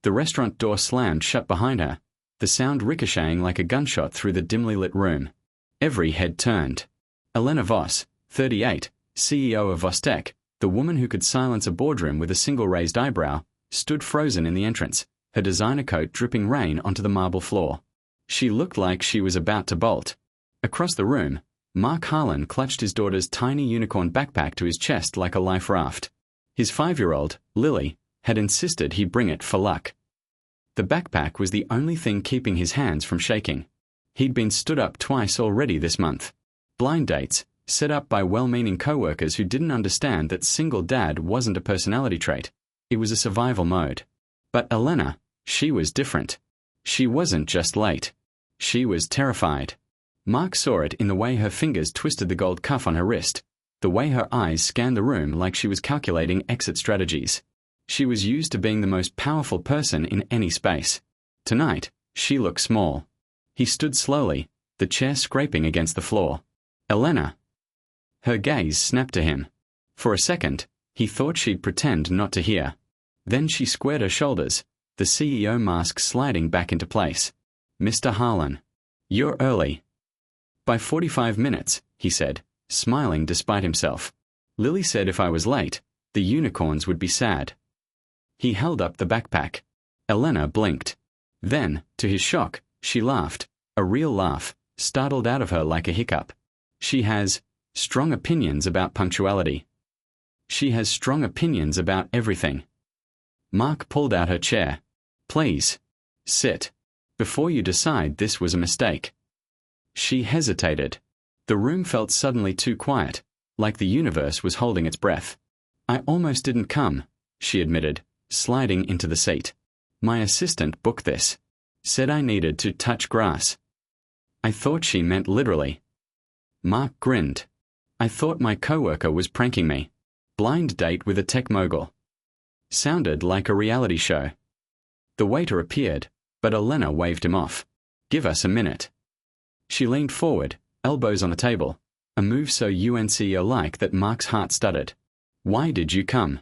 The restaurant door slammed shut behind her, the sound ricocheting like a gunshot through the dimly lit room. Every head turned. Elena Voss, 38, CEO of Vostek, the woman who could silence a boardroom with a single raised eyebrow, stood frozen in the entrance, her designer coat dripping rain onto the marble floor. She looked like she was about to bolt. Across the room, Mark Harlan clutched his daughter's tiny unicorn backpack to his chest like a life raft. His 5-year-old, Lily, had insisted he bring it for luck. The backpack was the only thing keeping his hands from shaking. He'd been stood up twice already this month. Blind dates, set up by well-meaning co-workers who didn't understand that single dad wasn't a personality trait. It was a survival mode. But Elena, she was different. She wasn't just late. She was terrified. Mark saw it in the way her fingers twisted the gold cuff on her wrist, the way her eyes scanned the room like she was calculating exit strategies. She was used to being the most powerful person in any space. Tonight, she looked small. He stood slowly, the chair scraping against the floor. Elena. Her gaze snapped to him. For a second, he thought she'd pretend not to hear. Then she squared her shoulders, the CEO mask sliding back into place. Mr. Harlan. You're early. By 45 minutes, he said, smiling despite himself. Lily said if I was late, the unicorns would be sad. He held up the backpack. Elena blinked. Then, to his shock, she laughed, a real laugh, startled out of her like a hiccup. She has strong opinions about punctuality. She has strong opinions about everything. Mark pulled out her chair. Please. Sit. Before you decide this was a mistake. She hesitated. The room felt suddenly too quiet, like the universe was holding its breath. I almost didn't come, she admitted, sliding into the seat. My assistant booked this. Said I needed to touch grass. I thought she meant literally. Mark grinned. I thought my coworker was pranking me. Blind date with a tech mogul. Sounded like a reality show. The waiter appeared, but Elena waved him off. Give us a minute. She leaned forward, elbows on the table, a move so UNCO-like that Mark's heart stuttered. Why did you come?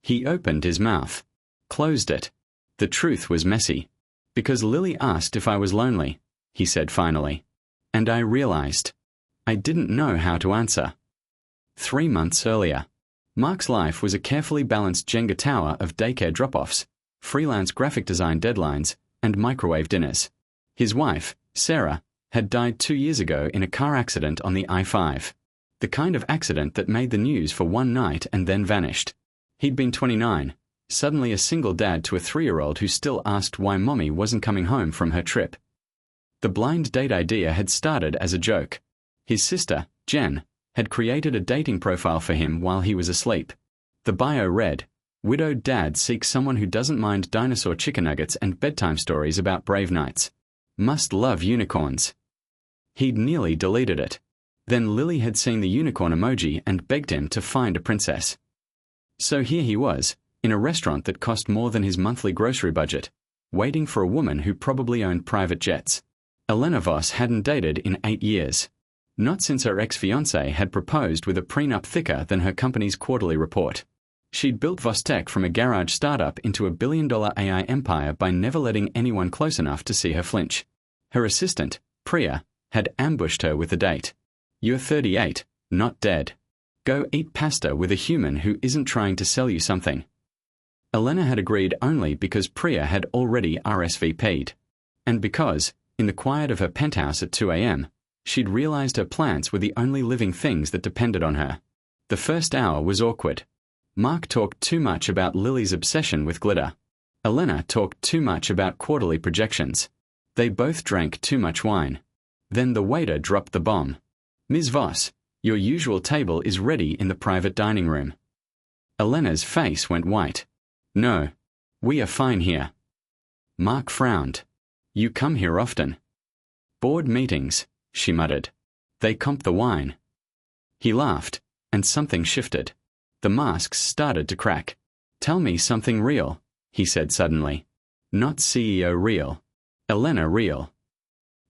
He opened his mouth. Closed it. The truth was messy. Because Lily asked if I was lonely, he said finally. And I realized. I didn't know how to answer. 3 months earlier. Mark's life was a carefully balanced Jenga tower of daycare drop-offs, freelance graphic design deadlines, and microwave dinners. His wife, Sarah, had died 2 years ago in a car accident on the I-5. The kind of accident that made the news for one night and then vanished. He'd been 29, suddenly a single dad to a 3-year-old who still asked why mommy wasn't coming home from her trip. The blind date idea had started as a joke. His sister, Jen, had created a dating profile for him while he was asleep. The bio read, Widowed dad seeks someone who doesn't mind dinosaur chicken nuggets and bedtime stories about brave knights. Must love unicorns. He'd nearly deleted it. Then Lily had seen the unicorn emoji and begged him to find a princess. So here he was, in a restaurant that cost more than his monthly grocery budget, waiting for a woman who probably owned private jets. Elena Voss hadn't dated in 8 years. Not since her ex-fiancé had proposed with a prenup thicker than her company's quarterly report. She'd built Vostek from a garage startup into a billion-dollar AI empire by never letting anyone close enough to see her flinch. Her assistant, Priya, had ambushed her with a date. You're 38, not dead. Go eat pasta with a human who isn't trying to sell you something. Elena had agreed only because Priya had already RSVP'd. And because, in the quiet of her penthouse at 2 a.m., she'd realized her plants were the only living things that depended on her. The first hour was awkward. Mark talked too much about Lily's obsession with glitter. Elena talked too much about quarterly projections. They both drank too much wine. Then the waiter dropped the bomb. Ms. Voss, your usual table is ready in the private dining room. Elena's face went white. No. We are fine here. Mark frowned. You come here often. Board meetings, she muttered. They comp the wine. He laughed, and something shifted. The masks started to crack. Tell me something real, he said suddenly. Not CEO real. Elena real.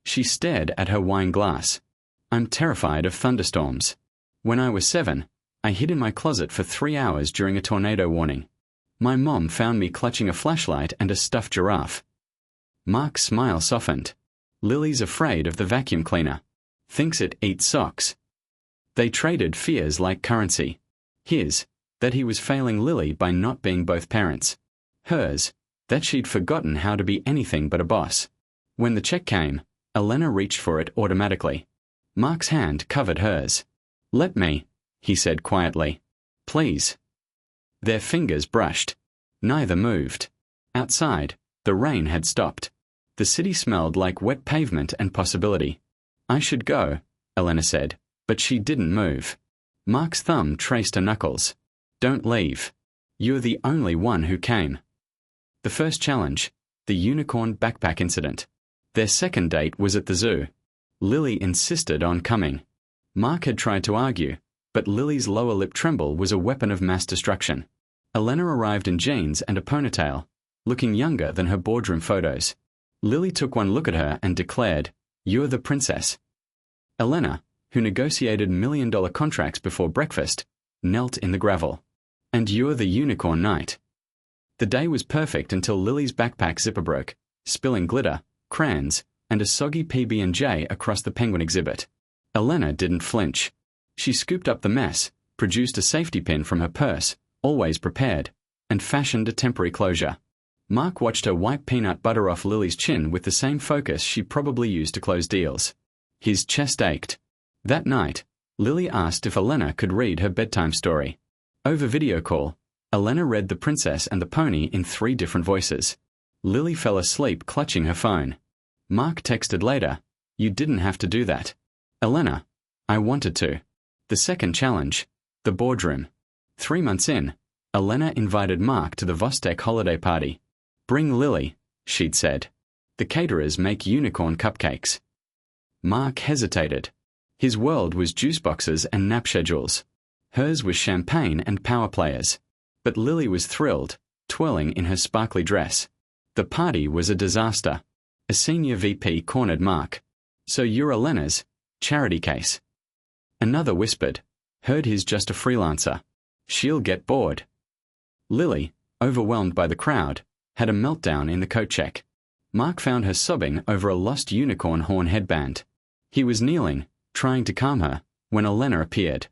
She stared at her wine glass. I'm terrified of thunderstorms. When I was 7, I hid in my closet for 3 hours during a tornado warning. My mom found me clutching a flashlight and a stuffed giraffe. Mark's smile softened. Lily's afraid of the vacuum cleaner. Thinks it eats socks. They traded fears like currency. His, that he was failing Lily by not being both parents. Hers, that she'd forgotten how to be anything but a boss. When the check came, Elena reached for it automatically. Mark's hand covered hers. "Let me," he said quietly. "Please." Their fingers brushed. Neither moved. Outside, the rain had stopped. The city smelled like wet pavement and possibility. "I should go," Elena said, but she didn't move. Mark's thumb traced her knuckles. "Don't leave. You're the only one who came." The first challenge, the unicorn backpack incident. Their second date was at the zoo. Lily insisted on coming. Mark had tried to argue, but Lily's lower lip tremble was a weapon of mass destruction. Elena arrived in jeans and a ponytail, looking younger than her boardroom photos. Lily took one look at her and declared, "You're the princess." Elena, who negotiated million-dollar contracts before breakfast, knelt in the gravel. "And you're the unicorn knight." The day was perfect until Lily's backpack zipper broke, spilling glitter, crayons, and a soggy PB&J across the penguin exhibit. Elena didn't flinch. She scooped up the mess, produced a safety pin from her purse, always prepared, and fashioned a temporary closure. Mark watched her wipe peanut butter off Lily's chin with the same focus she probably used to close deals. His chest ached. That night, Lily asked if Elena could read her bedtime story. Over video call, Elena read The Princess and the Pony in 3 different voices. Lily fell asleep clutching her phone. Mark texted later, "You didn't have to do that." Elena, "I wanted to." The second challenge, the boardroom. 3 months in, Elena invited Mark to the Vostek holiday party. "Bring Lily," she'd said. "The caterers make unicorn cupcakes." Mark hesitated. His world was juice boxes and nap schedules. Hers was champagne and power players. But Lily was thrilled, twirling in her sparkly dress. The party was a disaster. A senior VP cornered Mark. "So you're Elena's charity case." Another whispered, "Heard he's just a freelancer. She'll get bored." Lily, overwhelmed by the crowd, had a meltdown in the coat check. Mark found her sobbing over a lost unicorn horn headband. He was kneeling, trying to calm her, when Elena appeared.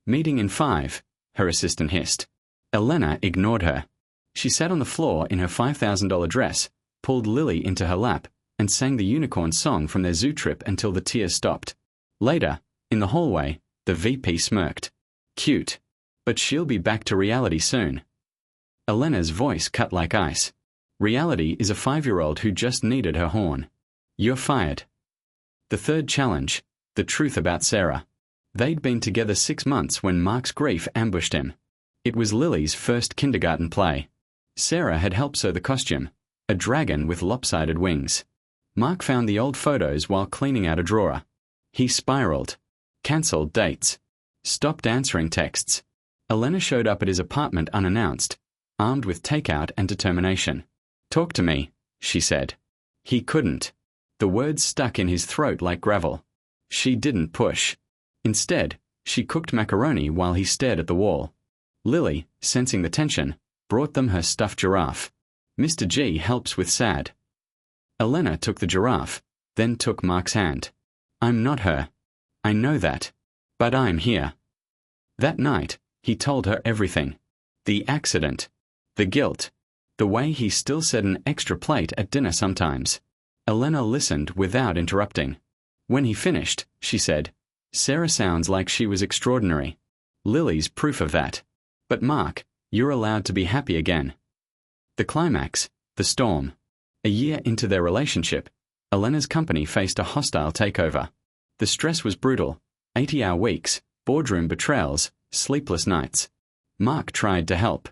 "Meeting in 5, her assistant hissed. Elena ignored her. She sat on the floor in her $5,000 dress, pulled Lily into her lap, and sang the unicorn song from their zoo trip until the tears stopped. Later, in the hallway, the VP smirked. "Cute. But she'll be back to reality soon." Elena's voice cut like ice. "Reality is a 5-year-old who just needed her horn. You're fired." The third challenge, the truth about Sarah. They'd been together 6 months when Mark's grief ambushed him. It was Lily's first kindergarten play. Sarah had helped sew the costume, a dragon with lopsided wings. Mark found the old photos while cleaning out a drawer. He spiraled. Cancelled dates. Stopped answering texts. Elena showed up at his apartment unannounced, armed with takeout and determination. "Talk to me," she said. He couldn't. The words stuck in his throat like gravel. She didn't push. Instead, she cooked macaroni while he stared at the wall. Lily, sensing the tension, brought them her stuffed giraffe. Mr. G helps with sad. Elena took the giraffe, then took Mark's hand. "I'm not her. I know that. But I'm here." That night, he told her everything. The accident. The guilt. The way he still said an extra plate at dinner sometimes. Elena listened without interrupting. When he finished, she said, "Sarah sounds like she was extraordinary. Lily's proof of that. But Mark, you're allowed to be happy again." The climax, the storm. A year into their relationship, Elena's company faced a hostile takeover. The stress was brutal. 80-hour weeks, boardroom betrayals, sleepless nights. Mark tried to help.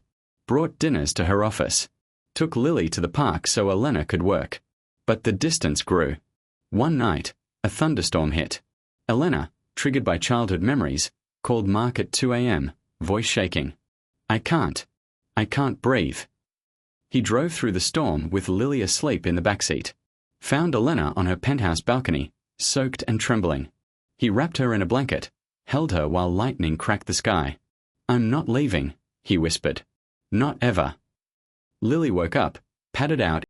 Brought dinners to her office. Took Lily to the park so Elena could work. But the distance grew. One night, a thunderstorm hit. Elena, triggered by childhood memories, called Mark at 2 a.m., voice shaking. I can't breathe." He drove through the storm with Lily asleep in the backseat. Found Elena on her penthouse balcony, soaked and trembling. He wrapped her in a blanket, held her while lightning cracked the sky. "I'm not leaving," he whispered. "Not ever." Lily woke up, padded out